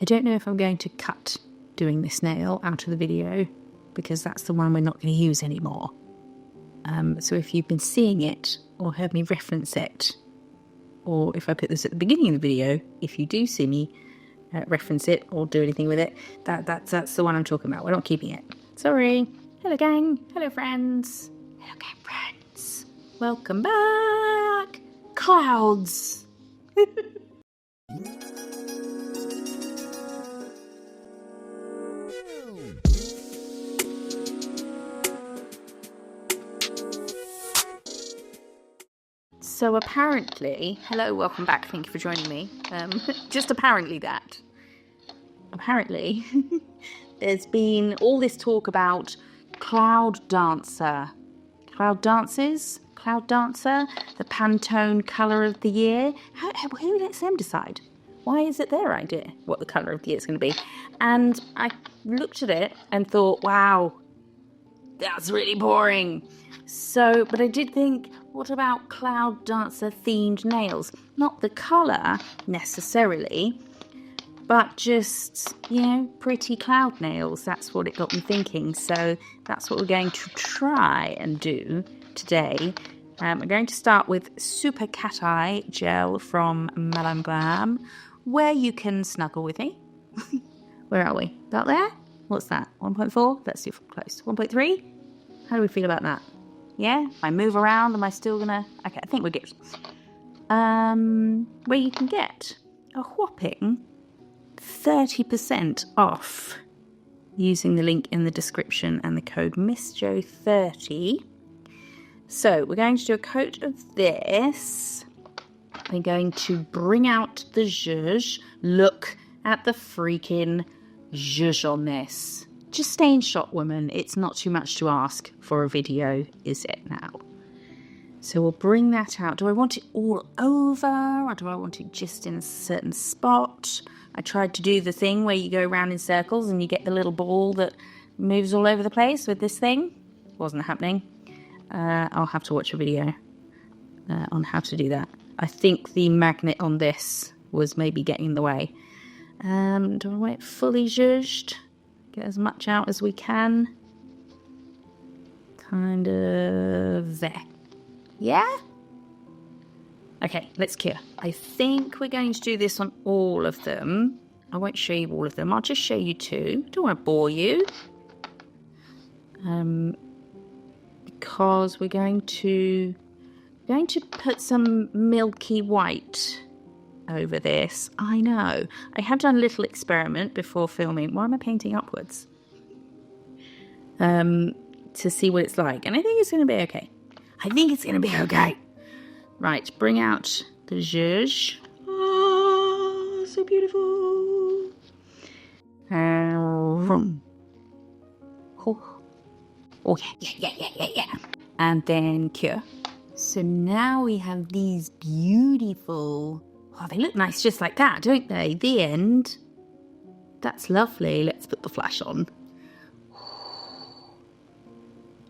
I don't know if I'm going to cut doing this nail out of the video because that's the one we're not going to use anymore. So if you've been seeing it or heard me reference it, or if I put this at the beginning of the video, if you do see me reference it or do anything with it, that's the one I'm talking about. We're not keeping it. Sorry. Hello gang. Hello friends. Hello gang friends. Welcome back. Clouds. So apparently, hello, welcome back, thank you for joining me. Just apparently there's been all this talk about Cloud Dancer, the Pantone colour of the year. Who lets them decide? Why is it their idea what the colour of the year is going to be? And I looked at it and thought, wow, that's really boring. So, but I did think, what about Cloud Dancer themed nails? Not the colour necessarily, but just, you know, pretty cloud nails. That's what it got me thinking. So that's what we're going to try and do today. We're going to start with Super Cateye gel from Glam, where you can snuggle with me. Where are we? About there? What's that? 1.4? Let's do close. 1.3? How do we feel about that? Yeah? If I move around, am I still gonna... Okay, I think we're good. Where you can get a whopping 30% off using the link in the description and the code MISSJO30. So we're going to do a coat of this. We're going to bring out the zhuzh. Look at the freaking zhuzh on this. Just stay in shot, woman. It's not too much to ask for a video, is it now? So we'll bring that out. Do I want it all over or do I want it just in a certain spot? I tried to do the thing where you go around in circles and you get the little ball that moves all over the place with this thing. Wasn't happening. I'll have to watch a video on how to do that. I think the magnet on this was maybe getting in the way. Do I want it fully zhuzhed? Get as much out as we can. Kind of there. Yeah? Okay, let's cure. I think we're going to do this on all of them. I won't show you all of them. I'll just show you two. Don't want to bore you. Because we're going to put some Milky white over this. I know. I have done a little experiment before filming. Why am I painting upwards? To see what it's like. And I think it's going to be okay. Right, bring out the zhuzh. Oh, so beautiful. Oh, yeah. And then cure. So now we have these beautiful... Oh, they look nice just like that, don't they? The end. That's lovely. Let's put the flash on.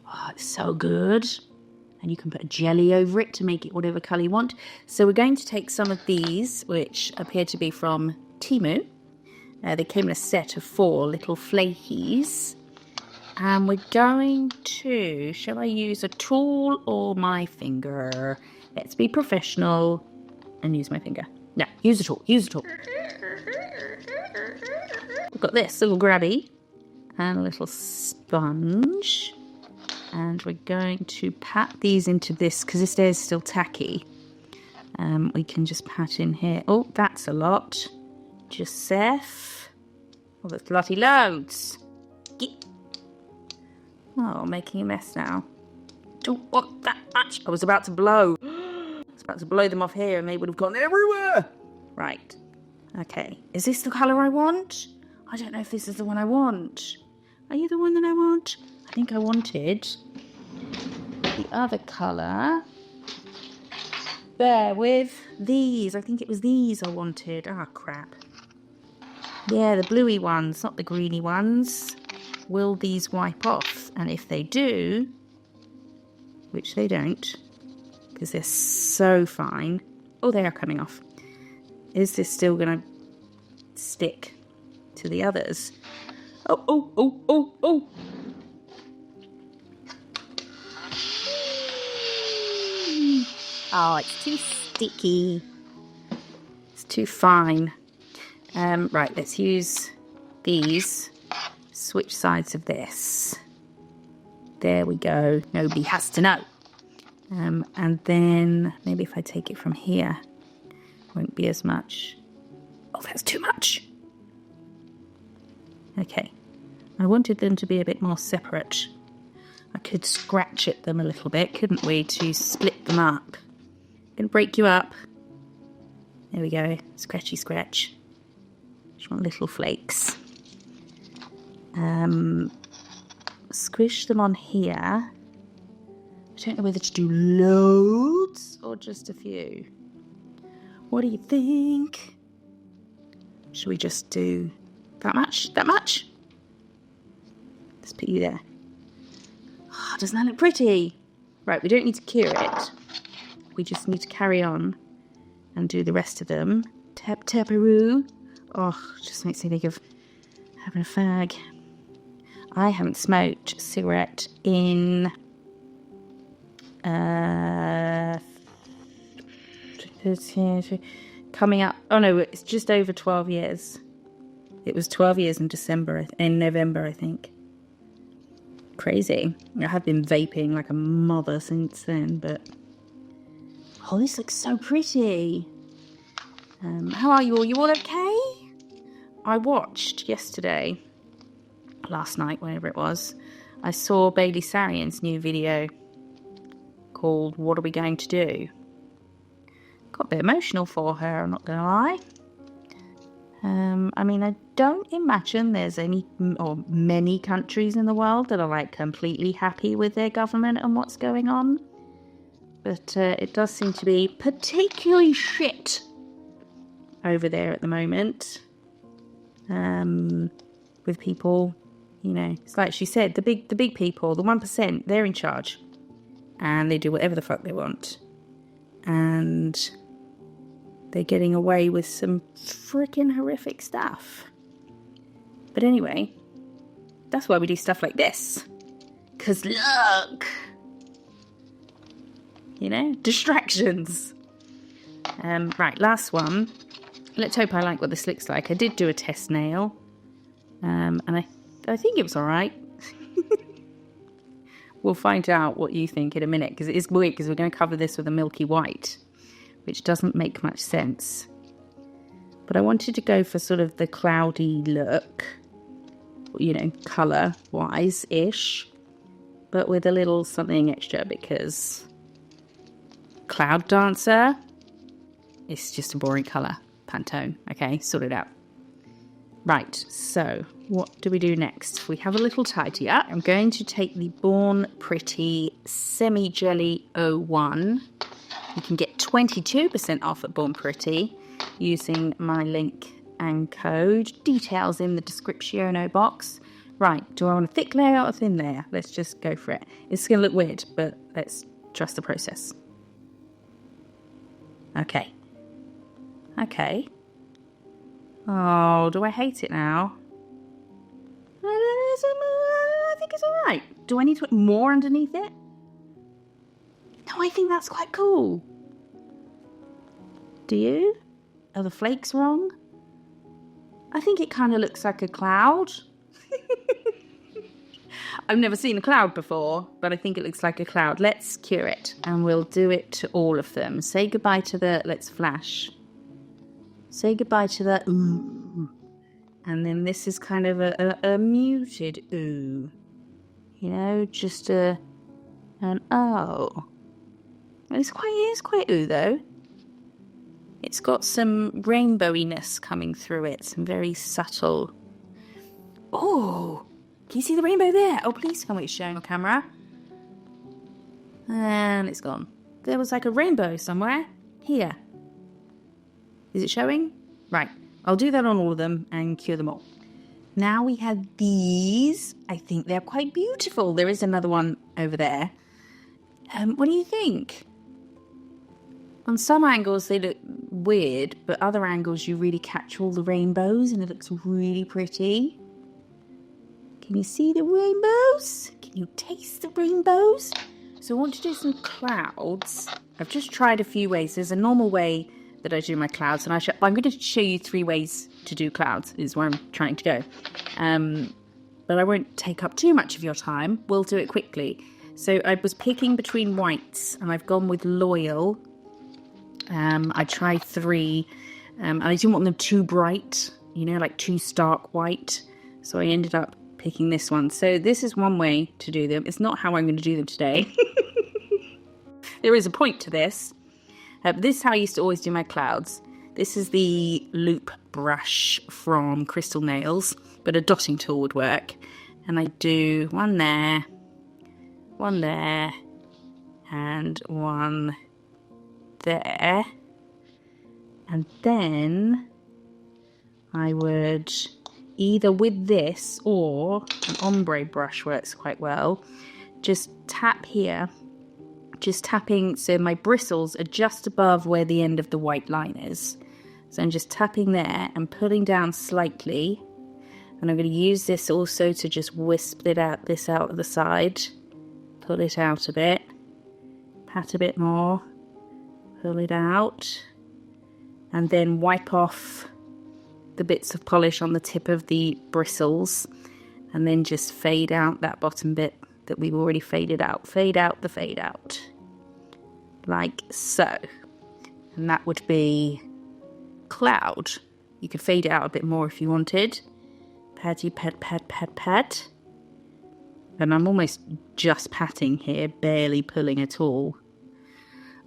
Oh, it's so good. And you can put a jelly over it to make it whatever colour you want. So we're going to take some of these, which appear to be from Temu. They came in a set of 4 little flakies. And we're going to... Shall I use a tool or my finger? Let's be professional and use my finger. No, use a tool. We've got this little grabby and a little sponge. And we're going to pat these into this, because this is still tacky. We can just pat in here. Oh, that's a lot. Joseph. Oh, there's bloody loads. Oh, making a mess now. What, that much? I was about to blow. I was about to blow them off here and they would have gone everywhere. Right. Okay. Is this the colour I want? I don't know if this is the one I want. Are you the one that I want? I think I wanted the other colour. There, with these. I think it was these I wanted. Ah, crap. Yeah, the bluey ones, not the greeny ones. Will these wipe off? And if they do, which they don't, because they're so fine. Oh, they are coming off. Is this still going to stick? to the others. Oh, oh, oh, oh, oh. Oh, it's too sticky. It's too fine. Right, let's use these. Switch sides of this. There we go. Nobody has to know. And then maybe if I take it from here, won't be as much. Oh, that's too much. Okay. I wanted them to be a bit more separate. I could scratch at them a little bit, couldn't we, to split them up. Gonna break you up. There we go. Scratchy scratch. Just want little flakes. Squish them on here. I don't know whether to do loads or just a few. What do you think? Should we just do that much? That much? Let's put you there. Oh, doesn't that look pretty? Right, we don't need to cure it. We just need to carry on and do the rest of them. Tap taparoo. Oh, just makes me think of having a fag. I haven't smoked a cigarette in coming up. Oh no, it's just over 12 years. It was 12 years in November, I think. Crazy. I have been vaping like a mother since then, but oh, this looks so pretty. How are you all? You all okay? I watched yesterday, last night, whenever it was, I saw Bailey Sarian's new video called What Are We Going to Do? Got a bit emotional for her, I'm not going to lie. I mean, I don't imagine there's any or many countries in the world that are like completely happy with their government and what's going on. But it does seem to be particularly shit over there at the moment. With people, you know, it's like she said, the big people, the 1%, they're in charge. And they do whatever the fuck they want. And they're getting away with some freaking horrific stuff. But anyway, that's why we do stuff like this. 'Cause look! You know, distractions. Right, last one. Let's hope I like what this looks like. I did do a test nail. And I think it was alright. We'll find out what you think in a minute, because it is weird, because we're going to cover this with a milky white, which doesn't make much sense. But I wanted to go for sort of the cloudy look, you know, colour-wise-ish, but with a little something extra, because Cloud Dancer is just a boring colour. Pantone. Okay, sort it out. Right, so what do we do next? We have a little tidy up. I'm going to take the Born Pretty Semi Jelly 01. You can get 22% off at Born Pretty using my link and code. Details in the description box. Right, do I want a thick layer or a thin layer? Let's just go for it. It's going to look weird, but let's trust the process. Okay. Okay. Oh, do I hate it now? I think it's alright. Do I need to put more underneath it? No, I think that's quite cool. Do you? Are the flakes wrong? I think it kind of looks like a cloud. I've never seen a cloud before, but I think it looks like a cloud. Let's cure it, and we'll do it to all of them. Say goodbye to the let's flash. Say goodbye to the ooh. And then this is kind of a muted ooh. You know, just an oh. It's quite ooh though. It's got some rainbowiness coming through it, some very subtle. Oh, can you see the rainbow there? Oh, please tell me it's showing on camera. And it's gone. There was like a rainbow somewhere. Here. Is it showing? Right. I'll do that on all of them and cure them all. Now we have these. I think they're quite beautiful. There is another one over there. What do you think? On some angles they look weird, but other angles you really catch all the rainbows and it looks really pretty. Can you see the rainbows? Can you taste the rainbows? So I want to do some clouds. I've just tried a few ways. There's a normal way that I do my clouds, and I'm going to show you 3 ways to do clouds, is where I'm trying to go. But I won't take up too much of your time. We'll do it quickly. So I was picking between whites, and I've gone with Loyal. I tried 3, and I didn't want them too bright, you know, like too stark white. So I ended up picking this one. So this is one way to do them. It's not how I'm going to do them today. There is a point to this. But this is how I used to always do my clouds. This is the loop brush from Crystal Nails, but a dotting tool would work. And I do one there, and one there. And then I would either with this or an ombre brush works quite well. Just tap here. Just tapping, so my bristles are just above where the end of the white line is. So I'm just tapping there and pulling down slightly. And I'm going to use this also to just wisp this out of the side. Pull it out a bit. Pat a bit more. Pull it out. And then wipe off the bits of polish on the tip of the bristles. And then just fade out that bottom bit that we've already faded out. Fade out the fade out. Like so. And that would be cloud. You could fade it out a bit more if you wanted. Patty, pat, pat, pat, pat. And I'm almost just patting here, barely pulling at all.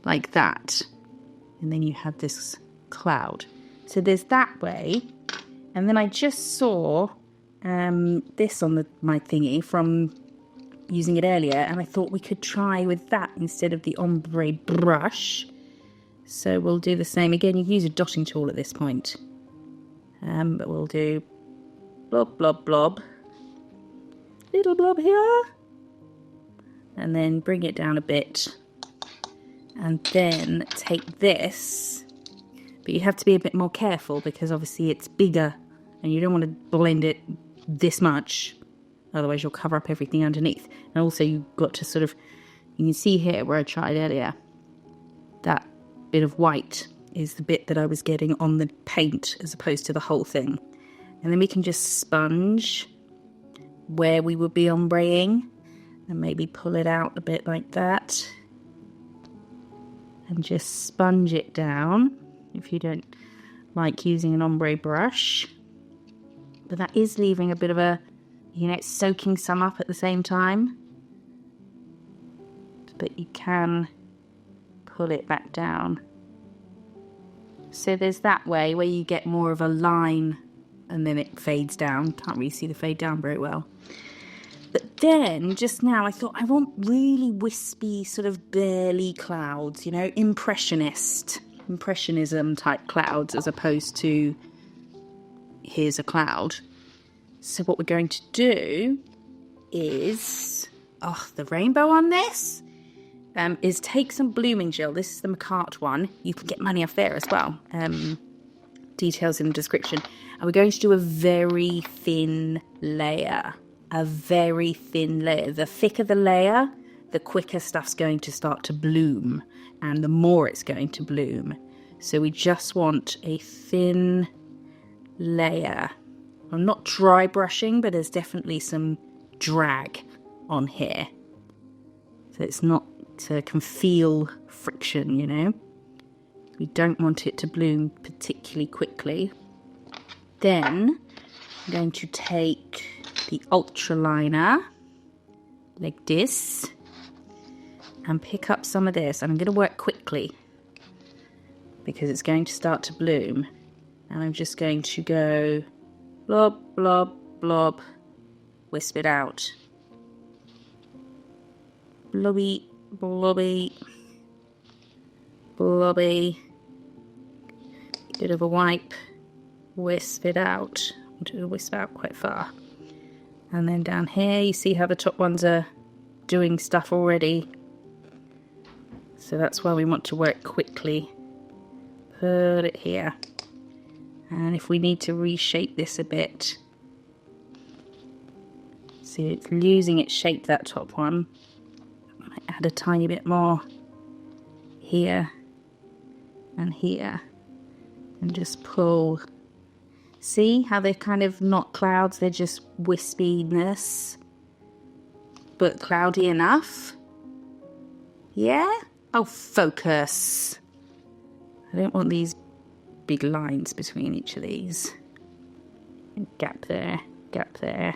Like that. And then you have this cloud. So there's that way. And then I just saw this on my thingy from using it earlier, and I thought we could try with that instead of the Ombré Brush. So we'll do the same again. You can use a dotting tool at this point, but we'll do blob, blob, blob, little blob here, and then bring it down a bit, and then take this. But you have to be a bit more careful because obviously it's bigger, and you don't want to blend it this much. Otherwise you'll cover up everything underneath. And also you've got to sort of, you can see here where I tried earlier, that bit of white is the bit that I was getting on the paint as opposed to the whole thing. And then we can just sponge where we would be ombreing and maybe pull it out a bit like that. And just sponge it down if you don't like using an ombre brush. But that is leaving a bit of a, you know, it's soaking some up at the same time. But you can pull it back down. So there's that way where you get more of a line and then it fades down. Can't really see the fade down very well. But then, just now, I thought I want really wispy, sort of barely clouds, you know, impressionism type clouds as opposed to here's a cloud. So what we're going to do is, the rainbow on this is take some blooming gel. This is the McCart one. You can get money off there as well. Details in the description. And we're going to do a very thin layer. A very thin layer. The thicker the layer, the quicker stuff's going to start to bloom. And the more it's going to bloom. So we just want a thin layer. I'm not dry brushing, but there's definitely some drag on here. So it's not, can feel friction, you know. We don't want it to bloom particularly quickly. Then I'm going to take the ultraliner like this and pick up some of this. And I'm going to work quickly because it's going to start to bloom. And I'm just going to go blob, blob, blob, wisp it out. Blobby, blobby, blobby. Bit of a wipe, wisp it out. To wisp out quite far. And then down here, you see how the top ones are doing stuff already. So that's why we want to work quickly. put it here. And if we need to reshape this a bit, see it's losing its shape, that top one. I might add a tiny bit more here and here, and just pull. See how they're kind of not clouds, they're just wispiness, but cloudy enough. Yeah? Oh, focus. I don't want these big lines between each of these. Gap there, gap there.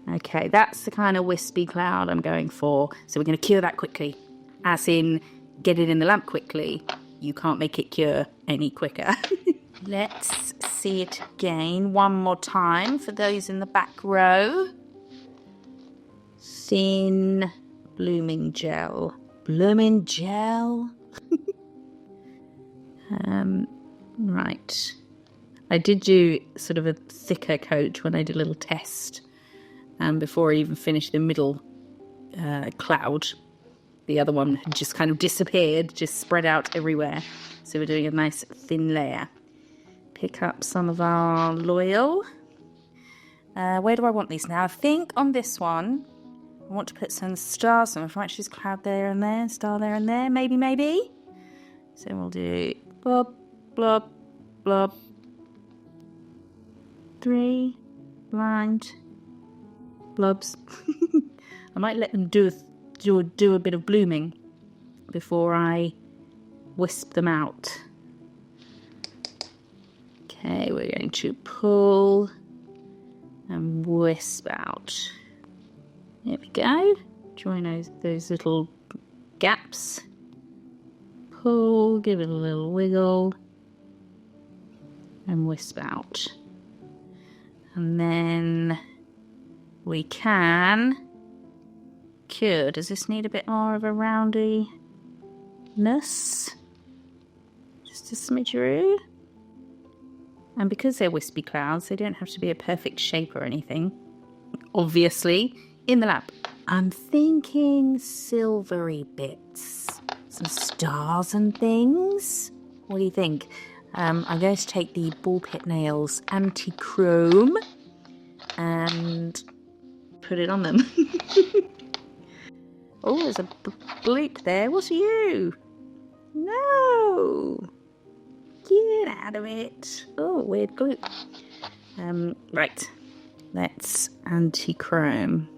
Okay, that's the kind of wispy cloud I'm going for. So we're going to cure that quickly. As in, get it in the lamp quickly. You can't make it cure any quicker. Let's see it again one more time for those in the back row. Thin blooming gel. Blooming gel. Right. I did do sort of a thicker coat when I did a little test. And before I even finished the middle cloud, the other one had just kind of disappeared, just spread out everywhere. So we're doing a nice thin layer. Pick up some of our Loyal. Where do I want these now? I think on this one, I want to put some stars. So if I choose cloud there and there, star there and there, maybe. So we'll do blob, blob, blob. 3 blind blobs. I might let them do a bit of blooming before I wisp them out. Okay, we're going to pull and wisp out. There we go. Join those little gaps. Pull, give it a little wiggle, and wisp out. And then we can cure. Does this need a bit more of a roundiness? Just a smidgeroo. And because they're wispy clouds, they don't have to be a perfect shape or anything. Obviously, in the lab. I'm thinking silvery bits. Some stars and things. What do you think? I'm going to take the Ball Pit Nails Anti-Chrome and put it on them. Oh, there's a bloop there. What's you? No! Get out of it. Oh, weird glue. Right. Let's anti-chrome.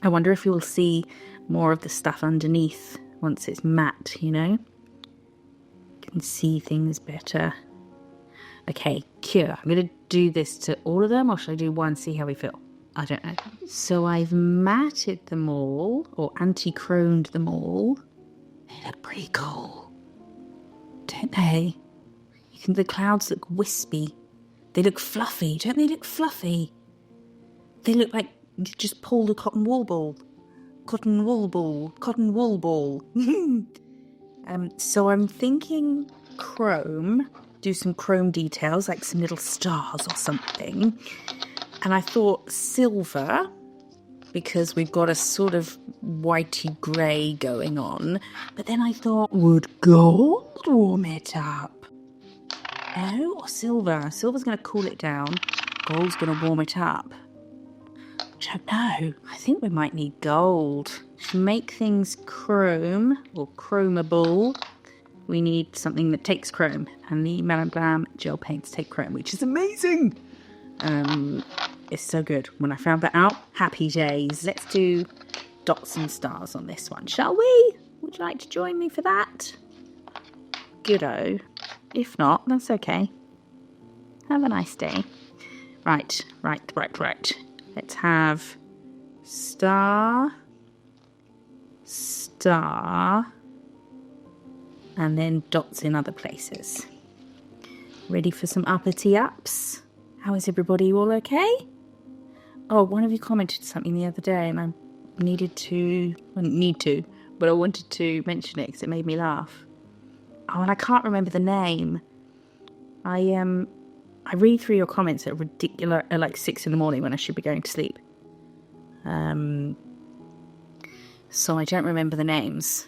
I wonder if you'll see more of the stuff underneath once it's matte, you know? You can see things better. Okay, cure. I'm going to do this to all of them, or should I do one, see how we feel? I don't know. So I've matted them all, or anti-chromed them all. They look pretty cool, don't they? The clouds look wispy. They look fluffy. Don't they look fluffy? They look like you just pulled a cotton wool ball. Cotton wool ball. Cotton wool ball. So I'm thinking chrome. Do some chrome details, like some little stars or something. And I thought silver, because we've got a sort of whitey grey going on. But then I thought, would gold warm it up? Oh, or silver. Silver's going to cool it down. Gold's going to warm it up. I don't know. I think we might need gold. To make things chrome, or chromable, we need something that takes chrome. And the Glam gel paints take chrome, which is amazing. It's so good. When I found that out, happy days. Let's do dots and stars on this one, shall we? Would you like to join me for that? Goodo. If not, that's okay. Have a nice day. Right. Let's have star, and then dots in other places. Ready for some uppity ups? How is everybody? All okay? Oh, one of you commented something the other day, and I didn't need to, but I wanted to mention it because it made me laugh. Oh, and I can't remember the name. I read through your comments at ridiculous at like 6 a.m. when I should be going to sleep. So I don't remember the names.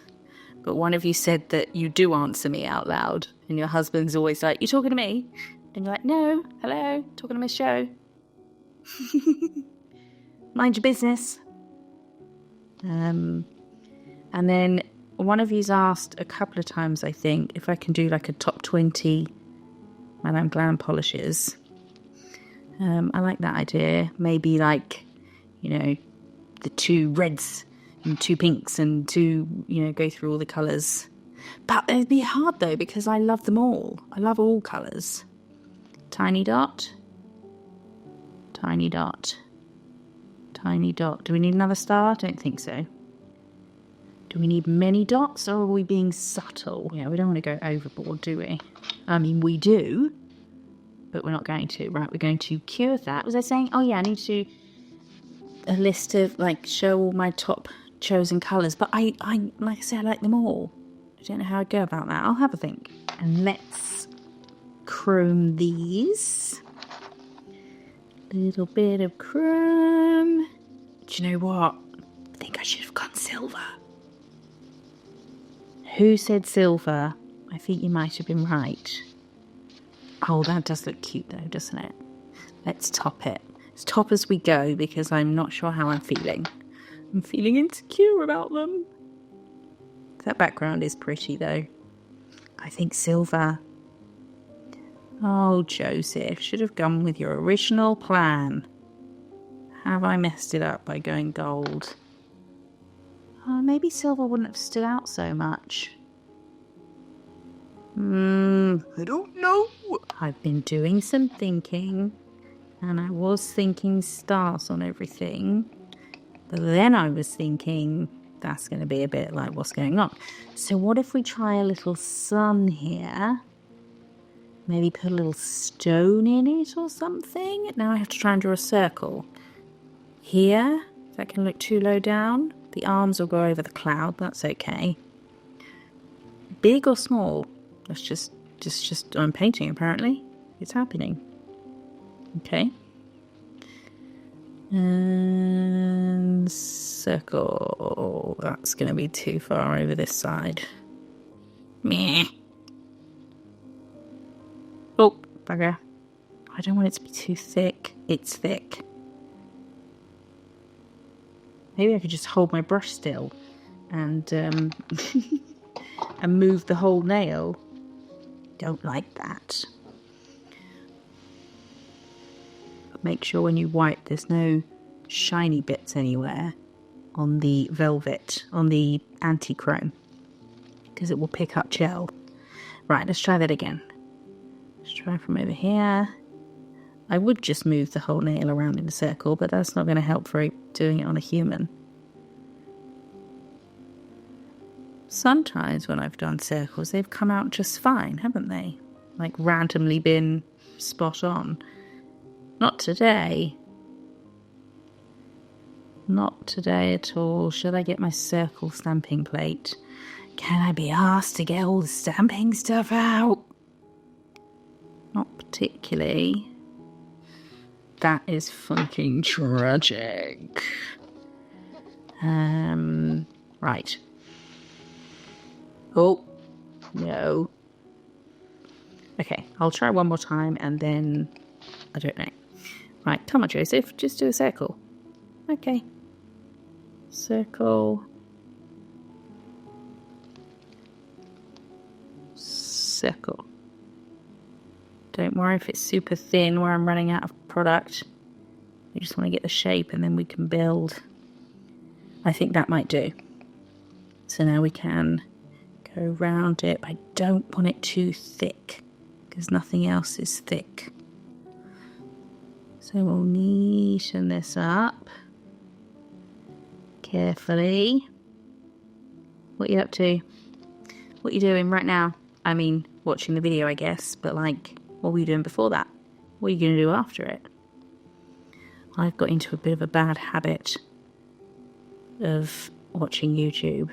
but one of you said that you do answer me out loud, and your husband's always like, "You talking to me?" And you're like, "No, hello, talking to MISSJO." Mind your business. And then one of you's asked a couple of times, I think, if I can do like a top 20 Madame Glam polishes. I like that idea. Maybe like, you know, the 2 reds and 2 pinks and 2, you know, go through all the colours. But it'd be hard though, because I love them all. I love all colours. Tiny dot. Tiny dot. Tiny dot. Do we need another star? I don't think so. Do we need many dots, or are we being subtle? Yeah, we don't want to go overboard, do we? I mean, we do, but we're not going to. Right, we're going to cure that. Was I saying? Oh yeah, I need to a list of, like, show all my top chosen colours. But I like I say, I like them all. I don't know how I'd go about that. I'll have a think. And let's chrome these. Little bit of chrome. Do you know what? I think I should have gone silver. Who said silver? I think you might have been right. Oh, that does look cute though, doesn't it? Let's top it. As top as we go, because I'm not sure how I'm feeling. I'm feeling insecure about them. That background is pretty though. I think silver. Oh, Joseph, should have gone with your original plan. Have I messed it up by going gold? Oh, maybe silver wouldn't have stood out so much. I don't know. I've been doing some thinking, and I was thinking stars on everything, but then I was thinking that's going to be a bit like what's going on. So what if we try a little sun here? Maybe put a little stone in it or something. Now I have to try and draw a circle. Here, that can look too low down. The arms will go over the cloud, that's okay. Big or small? That's just I'm painting apparently. It's happening. Okay. And circle. That's going to be too far over this side. Meh. Oh, bugger. I don't want it to be too thick. It's thick. Maybe I could just hold my brush still and and move the whole nail. Don't like that. But make sure when you wipe there's no shiny bits anywhere on the velvet, on the anti-chrome, because it will pick up gel. Right, let's try that again. Let's try from over here. I would just move the whole nail around in a circle, but that's not going to help for doing it on a human. Sometimes when I've done circles, they've come out just fine, haven't they? Like randomly been spot on. Not today. Not today at all. Should I get my circle stamping plate? Can I be asked to get all the stamping stuff out? Not particularly. That is fucking tragic. Right. Oh, no. Okay, I'll try one more time and then I don't know. Right, come on, Joseph, just do a circle. Okay. Circle. Circle. Don't worry if it's super thin where I'm running out of product. We just want to get the shape and then we can build. I think that might do. So now we can go round it. I don't want it too thick because nothing else is thick. So we'll neaten this up carefully. What are you up to? What are you doing right now? I mean, watching the video, I guess, but like, what were you doing before that? What are you going to do after it? I've got into a bit of a bad habit of watching YouTube.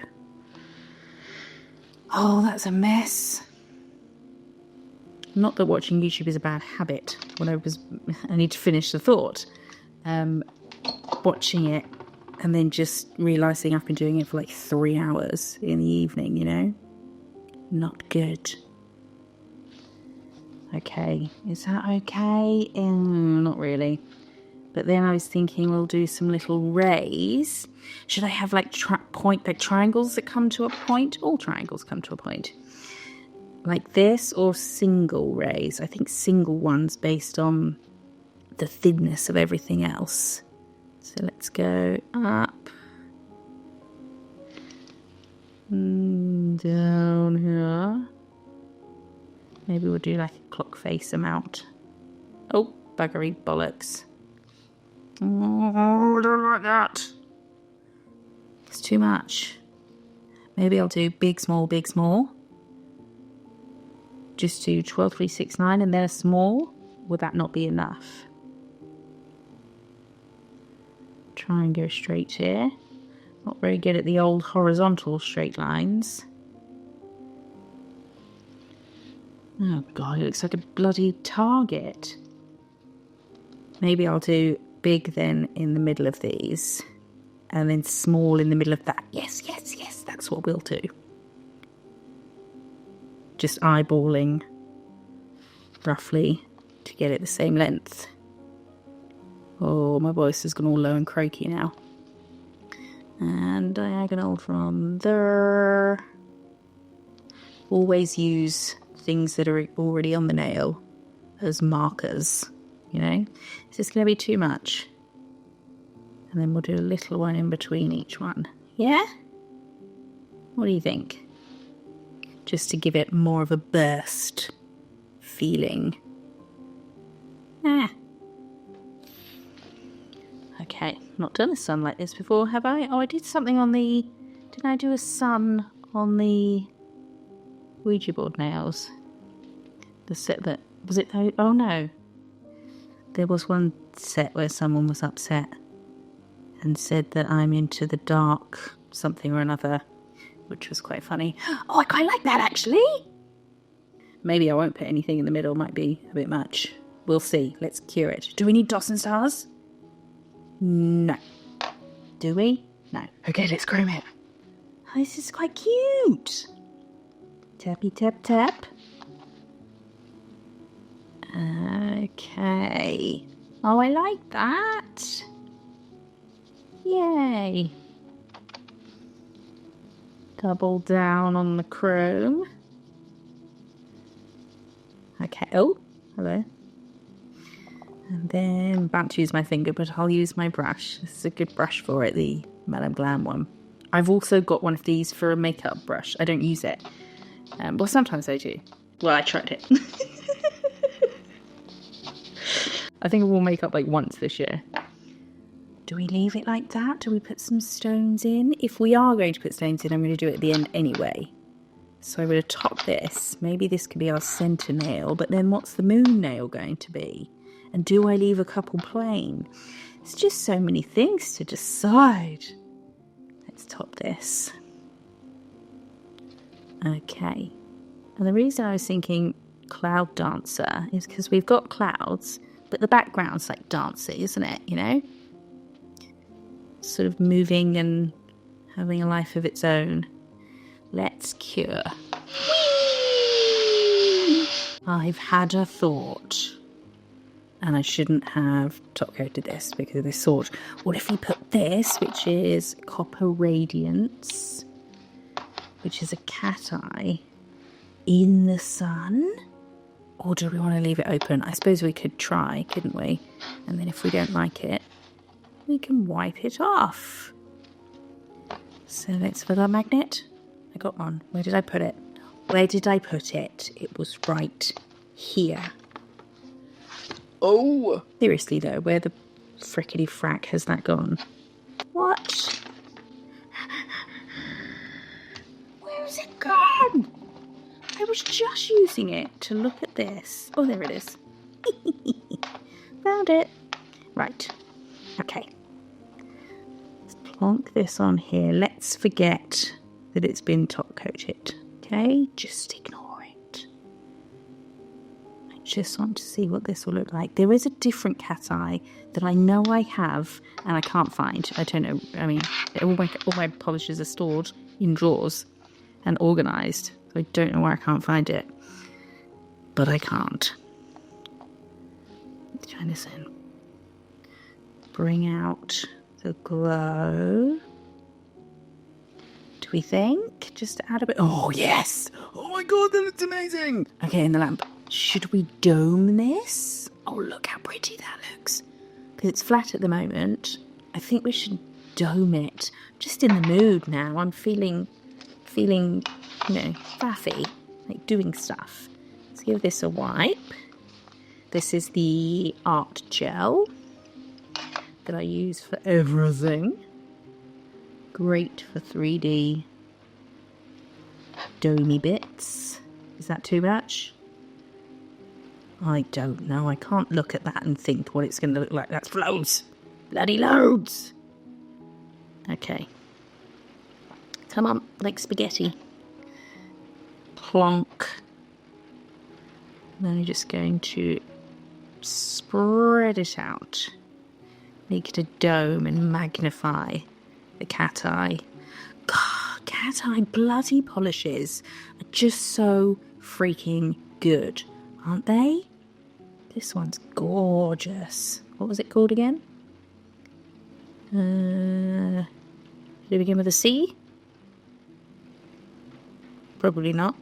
Oh, that's a mess. Not that watching YouTube is a bad habit. I need to finish the thought. Watching it and then just realising I've been doing it for like 3 hours in the evening, you know? Not good. Okay, is that okay? Not really. But then I was thinking we'll do some little rays. Should I have like triangles that come to a point? All triangles come to a point. Like this, or single rays? I think single ones based on the thinness of everything else. So let's go up. Down here. Maybe we'll do like a clock face amount. Oh, buggery bollocks. Oh, I don't like that. It's too much. Maybe I'll do big, small, big, small. Just do 12, 3, 6, 9 and then a small. Would that not be enough? Try and go straight here. Not very good at the old horizontal straight lines. Oh god, it looks like a bloody target. Maybe I'll do big then in the middle of these. And then small in the middle of that. Yes, yes, yes, that's what we'll do. Just eyeballing roughly to get it the same length. Oh, my voice has gone all low and croaky now. And diagonal from there. Always use things that are already on the nail as markers, you know. Is this going to be too much? And then we'll do a little one in between each one. Yeah? What do you think? Just to give it more of a burst feeling. Okay, not done a sun like this before, have I? Oh, I did something on the... Didn't I do a sun on the Ouija board nails? The set that... Was it... Oh, no. There was one set where someone was upset and said that I'm into the dark something or another, which was quite funny. Oh, I quite like that, actually. Maybe I won't put anything in the middle. Might be a bit much. We'll see. Let's cure it. Do we need dots and stars? No. Do we? No. Okay, let's chrome it. Oh, this is quite cute. Tappy tap tap. Okay. Oh, I like that. Yay. Double down on the chrome. Okay. Oh, hello. And then I'm about to use my finger, but I'll use my brush. This is a good brush for it, the Glam one. I've also got one of these for a makeup brush. I don't use it. Well, sometimes I do. Well, I tried it. I think I will make up like once this year. Do we leave it like that? Do we put some stones in? If we are going to put stones in, I'm going to do it at the end anyway. So I'm going to top this. Maybe this could be our centre nail, but then what's the moon nail going to be? And do I leave a couple plain? It's just so many things to decide. Let's top this. Okay. And the reason I was thinking cloud dancer is because we've got clouds, but the background's like dancey, isn't it? You know? Sort of moving and having a life of its own. Let's cure. Whee! I've had a thought. And I shouldn't have top coated this because of this thought. What if we put this, which is Copper Radiance, which is a Cateye, in the sun? Or do we want to leave it open? I suppose we could try, couldn't we? And then if we don't like it, we can wipe it off. So let's fill our magnet. I got one. Where did I put it? Where did I put it? It was right here. Oh! Seriously though, where the frickety frack has that gone? What? Where's it gone? I was just using it to look at this. Oh, there it is. Found it. Right. Okay. Let's plonk this on here. Let's forget that it's been top coated. Okay? Just ignore it. I Just want to see what this will look like. There is a different Cateye that I know I have and I can't find. I don't know. I mean, all my polishes are stored in drawers and organised. So I don't know where I can't find it. But I can't. Let's try this in. Bring out the glow. Do we think? Just add a bit. Oh, yes. Oh my God, that looks amazing. Okay, in the lamp. Should we dome this? Oh, look how pretty that looks. Because it's flat at the moment. I think we should dome it. Just in the mood now. I'm feeling, you know, faffy. Like doing stuff. Let's give this a wipe. This is the art gel that I use for everything. Great for 3D domey bits. Is that too much? I don't know. I can't look at that and think what it's going to look like. That's loads. Bloody loads. Okay. Come on, like spaghetti. Plonk. Then I'm just going to spread it out. Make it a dome and magnify the Cateye. God, Cateye bloody polishes are just so freaking good, aren't they? This one's gorgeous. What was it called again? Did it begin with a C? Probably not.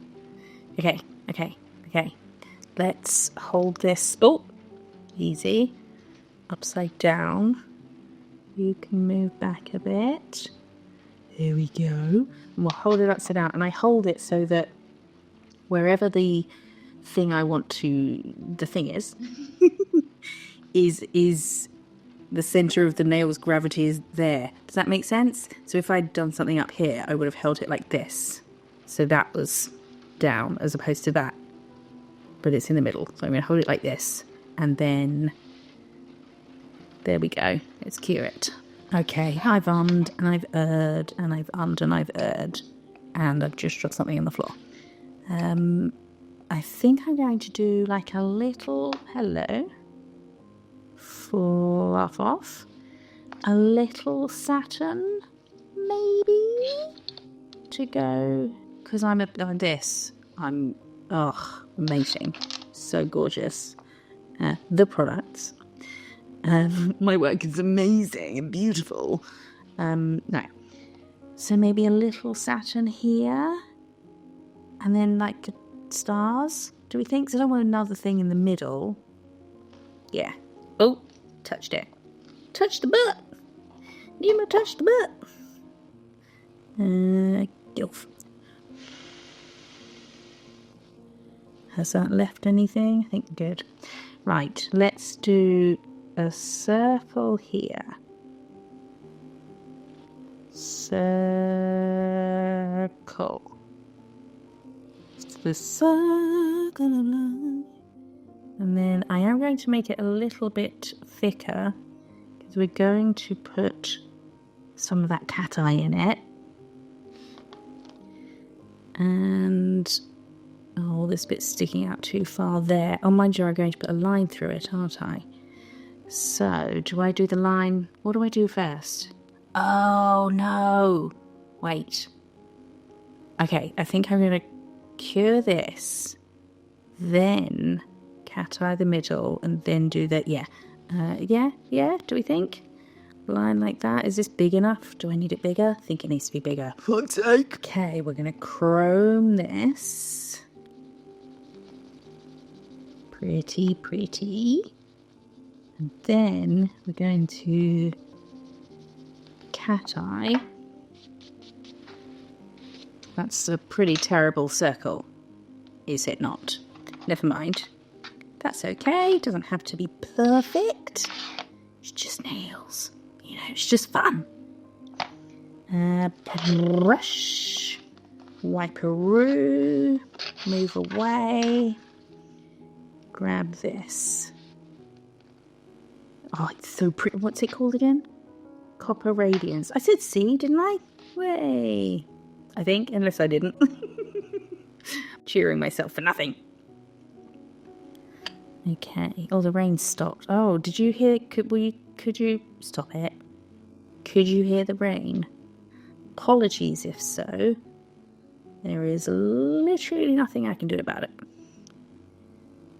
Okay. Let's hold this. Oh, easy. Upside down. You can move back a bit. There we go. And we'll hold it upside down. And I hold it so that wherever the thing is the center of the nail's gravity is there. Does that make sense? So if I'd done something up here, I would have held it like this. So that was down as opposed to that. But it's in the middle. So I'm going to hold it like this. And then there we go. Let's cure it. Okay, I've ummed and I've erred and I've ummed and I've erred. And I've just dropped something on the floor. I think I'm going to do like a little hello. Fluff off. A little Saturn, maybe, to go. Because I'm this. I'm, amazing. So gorgeous. The products. My work is amazing and beautiful. No. So maybe a little Saturn here. And then like stars, do we think? Because I don't want another thing in the middle. Yeah. Oh, touched it. Touch the butt. Nemo touched the butt. Gilf. Has that left anything? I think good. Right, let's do a circle here. Circle. It's the circle of life. And then I am going to make it a little bit thicker because we're going to put some of that Cateye in it. And oh, this bit's sticking out too far there. Oh, mind you, I'm going to put a line through it, aren't I? So, do I do the line? What do I do first? Oh, no. Wait. Okay, I think I'm going to cure this. Then Cateye the middle and then do that. Yeah. Yeah, do we think? Line like that. Is this big enough? Do I need it bigger? I think it needs to be bigger. Fuck's sake. Okay, we're going to chrome this. Pretty. And then we're going to Cateye. That's a pretty terrible circle, is it not? Never mind. That's okay. It doesn't have to be perfect. It's just nails. You know, it's just fun. Brush. Wiperoo. Move away. Grab this. Oh, it's so pretty. What's it called again? Copper Radiance. I said C, didn't I? Way. I think, unless I didn't. Cheering myself for nothing. Okay. Oh, the rain stopped. Oh, did you hear? Could you stop it? Could you hear the rain? Apologies if so. There is literally nothing I can do about it.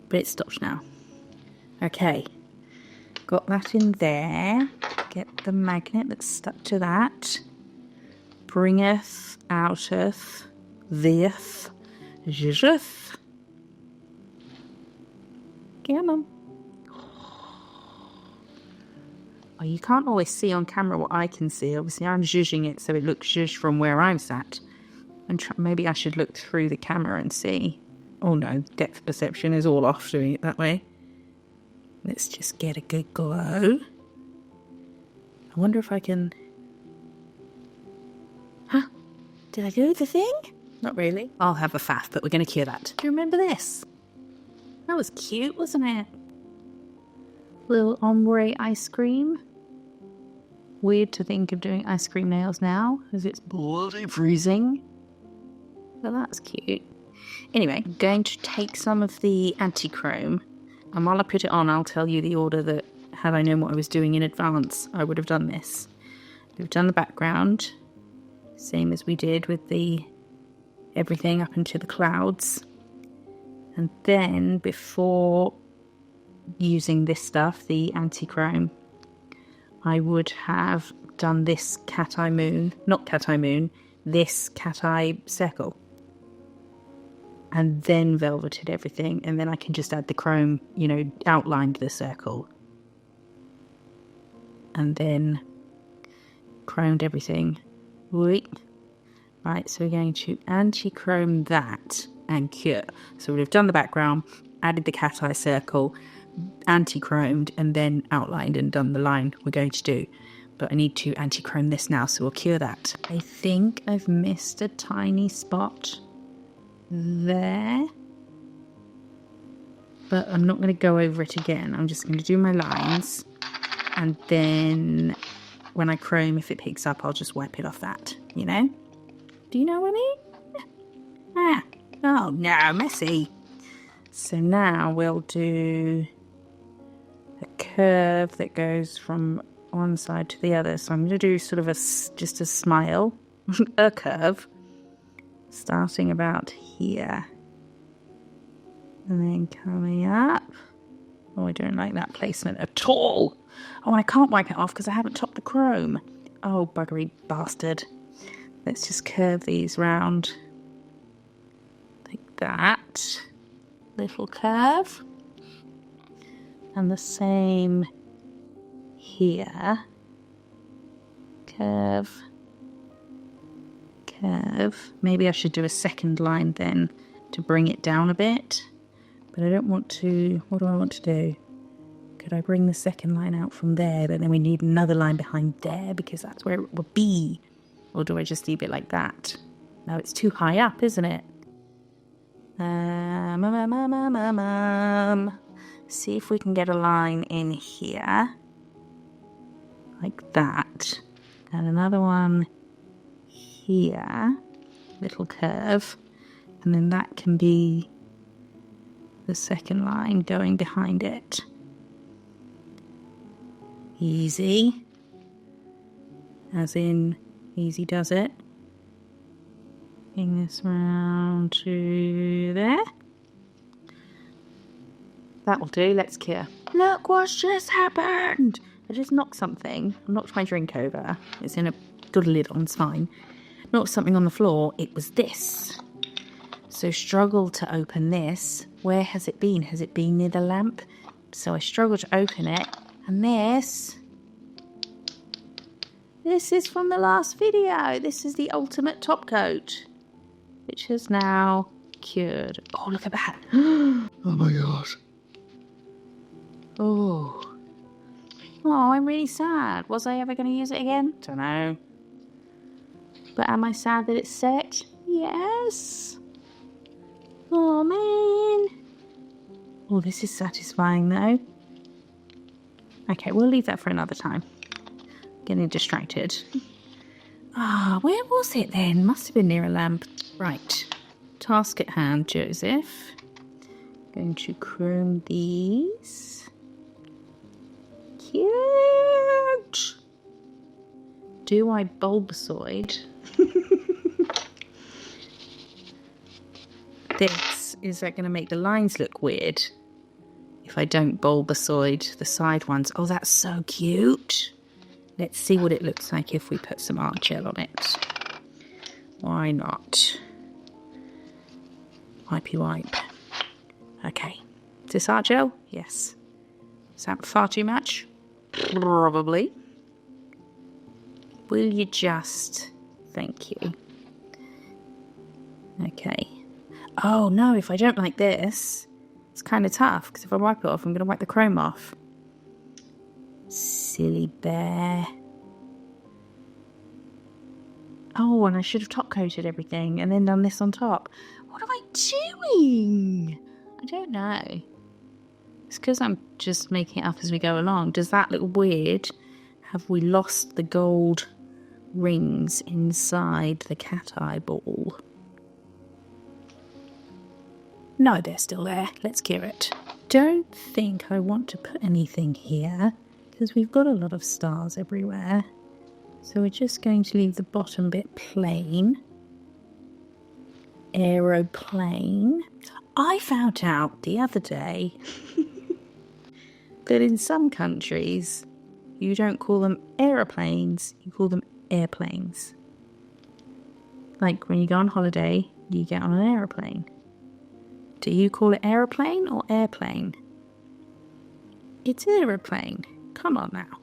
But it stopped now. Okay. Got that in there. Get the magnet that's stuck to that. Bringeth, outeth, theeth, zhuzheth. Come on. Oh, you can't always see on camera what I can see. Obviously, I'm zhuzhing it so it looks zhuzh from where I'm sat. And maybe I should look through the camera and see. Oh no, depth perception is all off doing it that way. Let's just get a good glow. I wonder if I can... Huh? Did I do the thing? Not really. I'll have a faff, but we're going to cure that. Do you remember this? That was cute, wasn't it? Little ombre ice cream. Weird to think of doing ice cream nails now, as it's bloody freezing. But that's cute. Anyway, I'm going to take some of the anti-chrome, and while I put it on, I'll tell you the order that, had I known what I was doing in advance, I would have done this. We've done the background, same as we did with the everything up into the clouds. And then, before using this stuff, the anti-chrome, I would have done this Cateye moon, not Cateye moon, this Cateye circle. And then velveted everything, and then I can just add the chrome, you know, outlined the circle. And then chromed everything. Right, so we're going to anti-chrome that and cure. So we've done the background, added the Cateye circle, anti-chromed, and then outlined and done the line we're going to do. But I need to anti-chrome this now, so we'll cure that. I think I've missed a tiny spot there, but I'm not going to go over it again. I'm just going to do my lines, and then when I chrome, if it picks up, I'll just wipe it off that, you know? Do you know what I mean? Oh no, messy. So now we'll do a curve that goes from one side to the other. So I'm going to do sort of just a smile, a curve, starting about here. And then coming up. Oh, I don't like that placement at all. Oh, and I can't wipe it off because I haven't topped the chrome. Oh, buggery bastard. Let's just curve these round like that. Little curve. And the same here. Curve. Curve. Maybe I should do a second line then to bring it down a bit. But I don't want to... What do I want to do? Could I bring the second line out from there? But then we need another line behind there because that's where it would be. Or do I just leave it like that? No, it's too high up, isn't it? See if we can get a line in here. Like that. And another one here. Little curve. And then that can be the second line going behind it. Easy. As in, easy does it. Bring this round to there. That will do. Let's cure. Look what's just happened. I just knocked something. I knocked my drink over. It's in a good lid on, it's fine. Knocked something on the floor. It was this. So struggled to open this. Where has it been? Has it been near the lamp? So I struggled to open it. And this is from the last video. This is the ultimate top coat, which has now cured. Oh, look at that. Oh my god. Oh, I'm really sad. Was I ever going to use it again? Don't know. But am I sad that it's set? Yes. Oh, man. Oh, this is satisfying, though. Okay, we'll leave that for another time. Getting distracted. Where was it then? Must have been near a lamp. Right. Task at hand, Joseph. Going to chrome these. Cute! Do I bulbasoid? Is that going to make the lines look weird? If I don't bulbasoid the side ones. Oh, that's so cute. Let's see what it looks like if we put some art gel on it. Why not? Wipey wipe. Okay. Is this art gel? Yes. Is that far too much? Probably. Will you just... Thank you. Okay. Oh no, if I don't like this, it's kind of tough, because if I wipe it off, I'm going to wipe the chrome off. Silly bear. Oh, and I should have top coated everything and then done this on top. What am I doing? I don't know. It's because I'm just making it up as we go along. Does that look weird? Have we lost the gold rings inside the Cateye ball? No, they're still there. Let's cure it. Don't think I want to put anything here because we've got a lot of stars everywhere. So we're just going to leave the bottom bit plain. Aeroplane. I found out the other day that in some countries you don't call them aeroplanes, you call them airplanes. Like when you go on holiday, you get on an aeroplane. Do you call it aeroplane or airplane? It's aeroplane. Come on now.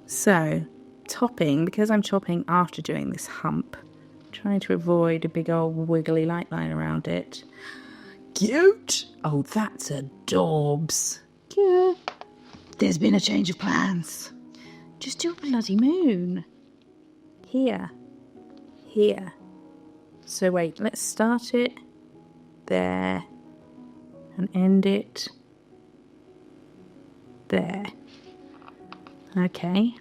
So, topping, because I'm topping after doing this hump, trying to avoid a big old wiggly light line around it. Cute! Oh, that's adorbs. Cute. There's been a change of plans. Just do a bloody moon. Here. Here. So wait, let's start it there and end it there. Okay,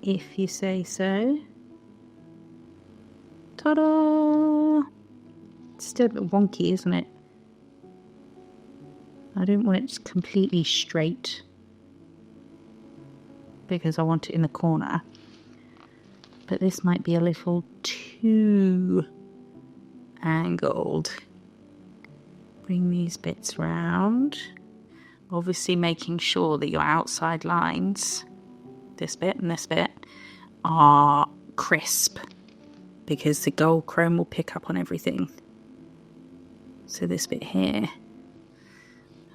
if you say so. Ta-da! It's still a bit wonky, isn't it? I don't want it completely straight because I want it in the corner. But this might be a little too angled. Bring these bits round. Obviously making sure that your outside lines, this bit and this bit, are crisp because the gold chrome will pick up on everything. So this bit here,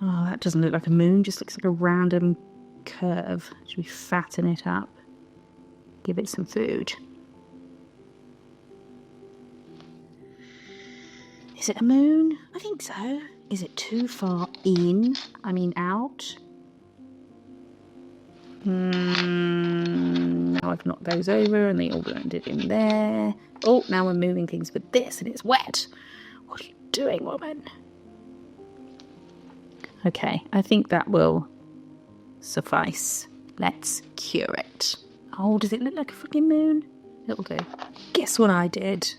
oh, that doesn't look like a moon, just looks like a random curve. Should we fatten it up? Give it some food. Is it a moon? I think so. Is it too far in? I mean out? Now I've knocked those over and they all blended in there. Oh, now we're moving things with this and it's wet. What are you doing, woman? Okay, I think that will suffice. Let's cure it. Oh, does it look like a freaking moon? It'll do. Guess what I did?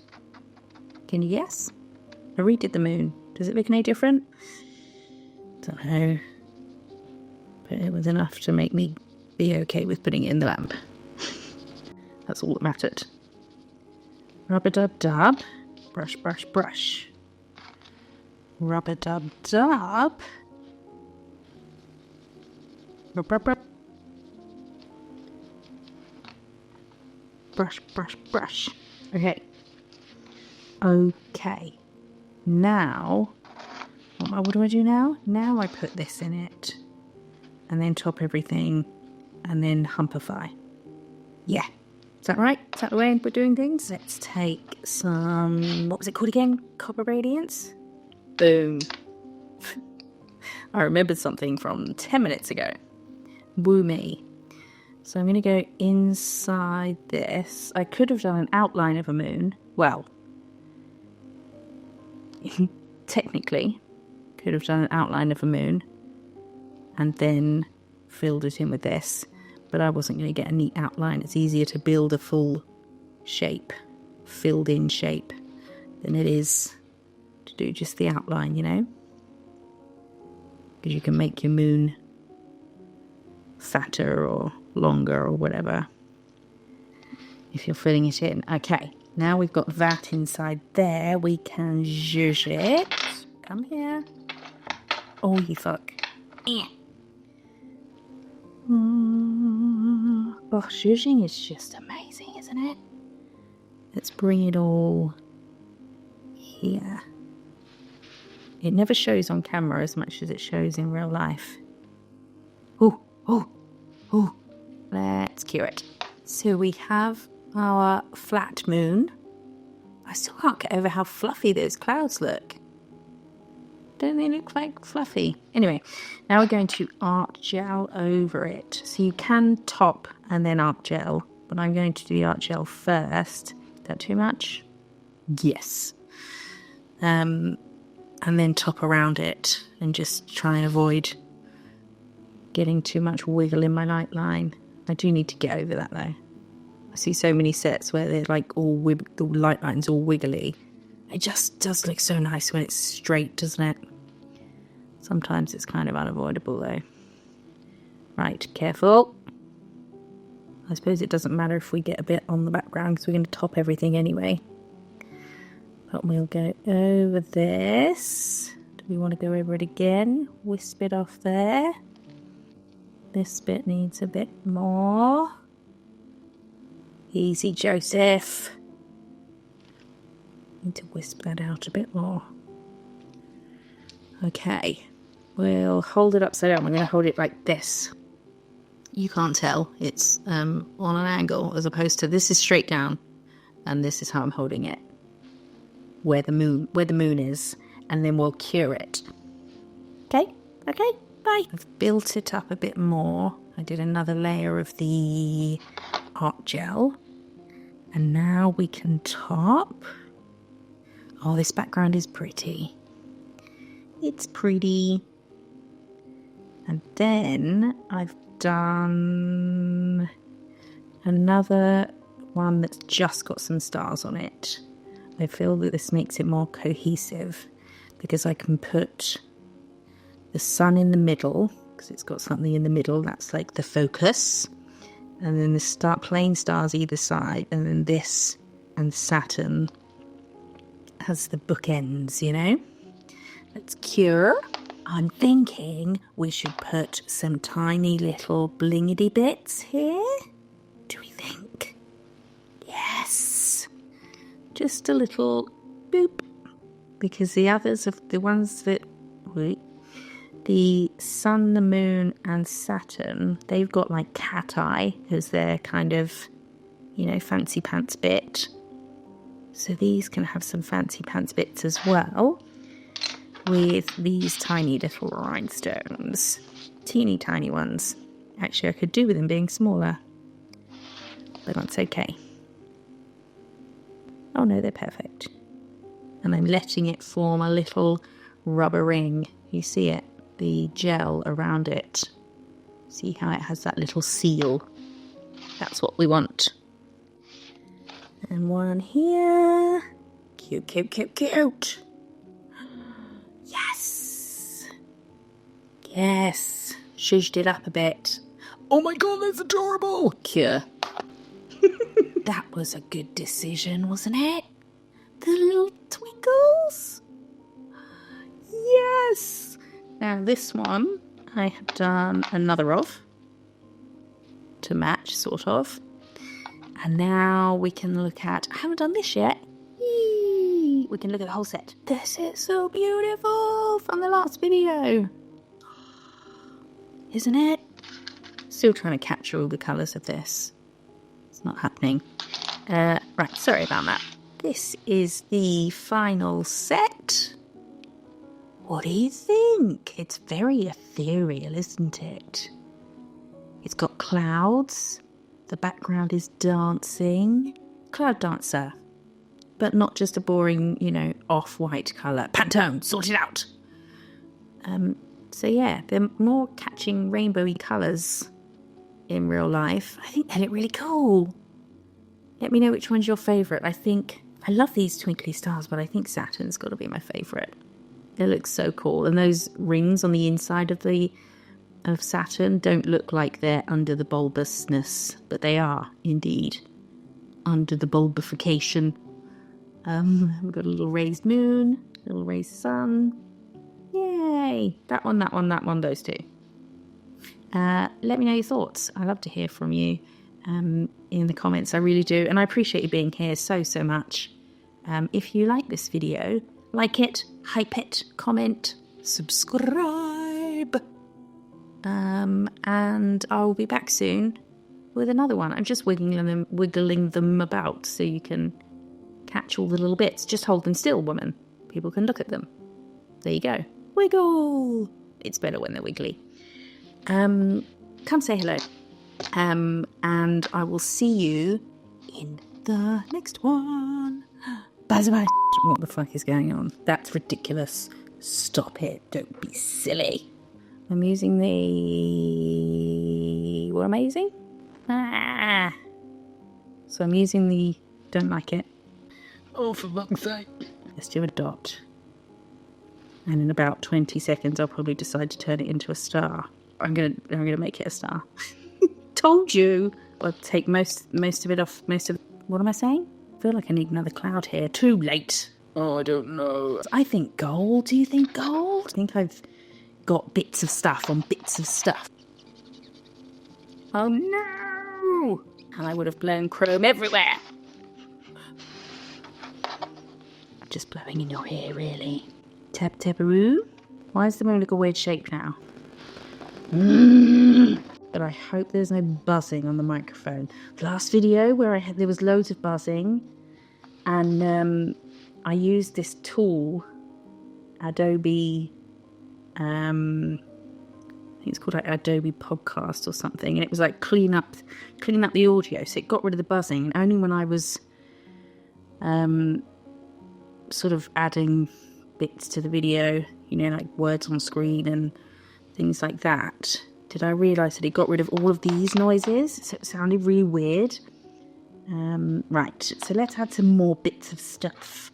Can you guess? I redid the moon. Does it look any different? Don't know. But it was enough to make me be okay with putting it in the lamp. That's all that mattered. Rub-a-dub-dub. Brush, brush, brush. Rub-a-dub-dub. Rub-rub-rub. Brush, brush, brush. Okay. Okay. Now, what do I do now? Now I put this in it. And then top everything. And then humpify. Yeah. Is that right? Is that the way we're doing things? Let's take some... What was it called again? Copper Radiance? Boom. I remembered something from 10 minutes ago. Woo me. So I'm going to go inside this. I could have done an outline of a moon. Well... technically could have done an outline of a moon and then filled it in with this, but I wasn't going to get a neat outline. It's easier to build a full shape, filled in shape, than it is to do just the outline, you know? Because you can make your moon fatter or longer or whatever if you're filling it in. Okay, now we've got that inside there. We can zhuzh it. Come here. Oh, you fuck. Yeah. Oh, zhuzhing is just amazing, isn't it? Let's bring it all here. It never shows on camera as much as it shows in real life. Oh, oh, oh. Let's cure it. So we have our flat moon. I still can't get over how fluffy those clouds look. Don't they look like fluffy? Anyway, now we're going to art gel over it. So you can top and then art gel, but I'm going to do the art gel first. Is that too much? Yes. And then top around it and just try and avoid getting too much wiggle in my light line. I do need to get over that though. I see so many sets where they're like the light line's all wiggly. It just does look so nice when it's straight, doesn't it? Sometimes it's kind of unavoidable though. Right, careful. I suppose it doesn't matter if we get a bit on the background because we're going to top everything anyway. But we'll go over this. Do we want to go over it again? Wisp it off there. This bit needs a bit more. Easy, Joseph. Need to wisp that out a bit more. Okay. We'll hold it upside down. We're going to hold it like this. You can't tell. It's on an angle as opposed to this is straight down. And this is how I'm holding it. Where the moon is, and then we'll cure it. Okay, bye. I've built it up a bit more. I did another layer of the art gel, and now we can top. Oh, this background is pretty. It's pretty. And then I've done another one that's just got some stars on it. I feel that this makes it more cohesive because I can put the sun in the middle because it's got something in the middle that's like the focus, and then the plain stars either side, and then this and Saturn as the bookends, you know. Let's cure. I'm thinking we should put some tiny little blingity bits here. Do we think? Yes. Just a little boop, because the others of the ones that the sun, the moon and Saturn, they've got like Cateye as their kind of, you know, fancy pants bit. So these can have some fancy pants bits as well, with these tiny little rhinestones, teeny tiny ones. Actually, I could do with them being smaller, but that's okay. Oh no, they're perfect. And I'm letting it form a little rubber ring. You see it? The gel around it. See how it has that little seal? That's what we want. And one here. Cute, cute, cute, cute. Yes. Yes. Zhuzhed it up a bit. Oh my god, that's adorable. Cure. That was a good decision, wasn't it? The little twinkles. Yes. Now this one I have done another of to match, sort of. And now we can look at, I haven't done this yet. Yee. We can look at the whole set. This is so beautiful from the last video. Isn't it? Still trying to capture all the colours of this. It's not happening. Right, sorry about that. This is the final set. What do you think? It's very ethereal, isn't it? It's got clouds. The background is dancing. Cloud dancer. But not just a boring, you know, off-white colour. Pantone, sort it out! So yeah, they're more catching rainbowy colours in real life. I think they look really cool. Let me know which one's your favourite. I think I love these twinkly stars, but I think Saturn's got to be my favourite. It looks so cool. And those rings on the inside of Saturn don't look like they're under the bulbousness, but they are indeed under the bulbification. We've got a little raised moon, a little raised sun. Yay! That one, those two. Let me know your thoughts. I love to hear from you in the comments. I really do. And I appreciate you being here so much. If you like this video, like it, hype it, comment, subscribe. And I'll be back soon with another one. I'm just wiggling them about so you can catch all the little bits. Just hold them still, woman. People can look at them. There you go. Wiggle! It's better when they're wiggly. Come say hello. And I will see you in the next one. Bye. What the fuck is going on? That's ridiculous. Stop it. Don't be silly. I'm using the... What am I using? So I'm using the... Don't like it. Oh, for fuck's sake. Let's do a dot. And in about 20 seconds, I'll probably decide to turn it into a star. I'm gonna make it a star. Told you. I'll take most of it off. What am I saying? I feel like I need another cloud here. Too late. Oh, I don't know. I think gold. Do you think gold? I think I've got bits of stuff on bits of stuff. Oh no! And I would have blown chrome everywhere. Just blowing in your hair, really. Tap taparoo. Why does the moon look a weird shape now? But I hope there's no buzzing on the microphone. The last video where there was loads of buzzing, and I used this tool, Adobe. I think it's called like Adobe Podcast or something, and it was like clean up the audio, so it got rid of the buzzing. And only when I was sort of adding bits to the video, you know, like words on screen and things like that, did I realise that it got rid of all of these noises, so it sounded really weird. Right, so let's add some more bits of stuff.